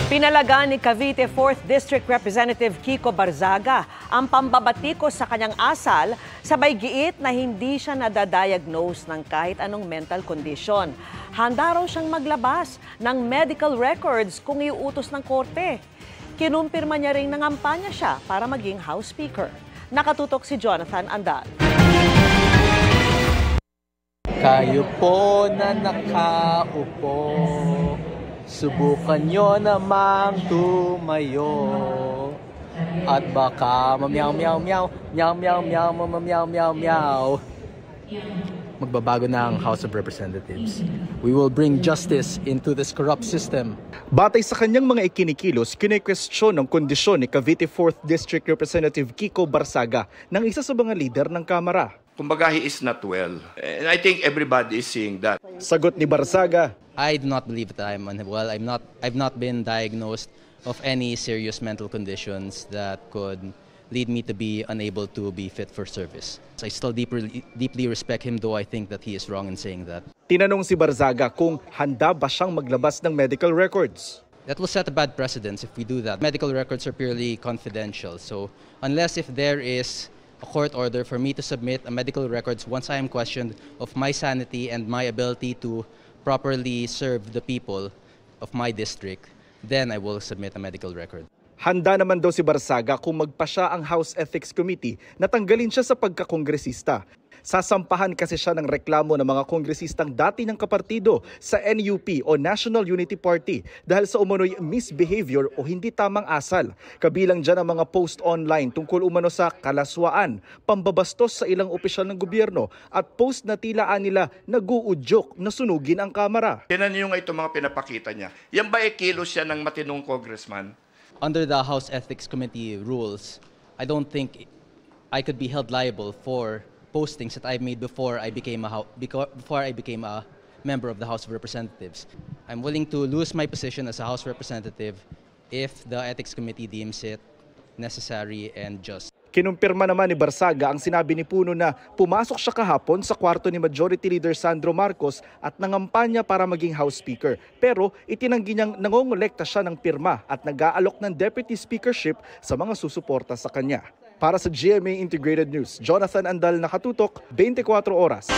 Pinalaga ni Cavite 4th District Representative Kiko Barzaga ang pambabatikos sa kanyang asal, sabay giit na hindi siya nadadiagnose ng kahit anong mental condition. Handa raw siyang maglabas ng medical records kung iuutos ng korte. Kinumpirma niya ring nangampanya siya para maging House Speaker. Nakatutok si Jonathan Andal. Kayo po na nakaupo, subukan nyo namang tumayo. At baka mamyaw-meow-meow, meow-meow-meow, mamyaw-meow-meow. Magbabago na ang House of Representatives. We will bring justice into this corrupt system. Batay sa kanyang mga ikinikilos, kine-question ang kondisyon ni Cavite 4th District Representative Kiko Barzaga ng isa sa mga lider ng Kamara. Kumbaga, he is not well. And I think everybody is seeing that. Sagot ni Barzaga, I do not believe that I'm unwell. I've not been diagnosed of any serious mental conditions that could lead me to be unable to be fit for service. I still deeply respect him, though I think that he is wrong in saying that. tinanong si Barzaga kung handa ba siyang maglabas ng medical records. That will set a bad precedent if we do that. Medical records are purely confidential. So unless if there is a court order for me to submit a medical records once I am questioned of my sanity and my ability to properly serve the people of my district, then I will submit a medical record. Handa naman daw si Barzaga kung magpasya ang House Ethics Committee na tanggalin siya sa pagkakongresista. Sasampahan kasi siya ng reklamo ng mga kongresistang dati ng kapartido sa NUP o National Unity Party dahil sa umano'y misbehavior o hindi tamang asal. Kabilang dyan ang mga post online tungkol umano sa kalaswaan, pambabastos sa ilang opisyal ng gobyerno at post na tilaan nila nag-uudyok na sunugin ang Kamara. Yan yung ito mga pinapakita niya. Yan ba kilos siya ng matinong congressman? Under the House Ethics Committee rules, I don't think I could be held liable for postings that I made before I became a member of the House of Representatives. I'm willing to lose my position as a House Representative if the Ethics Committee deems it necessary and just. Kinumpirma naman ni Barzaga ang sinabi ni Puno na pumasok siya kahapon sa kwarto ni Majority Leader Sandro Marcos at nangampanya para maging House Speaker. Pero itinanggi niyang nangongolekta siya ng pirma at nag-aalok ng Deputy Speakership sa mga susuporta sa kanya. Para sa GMA Integrated News, Jonathan Andal, nakatutok, 24 oras.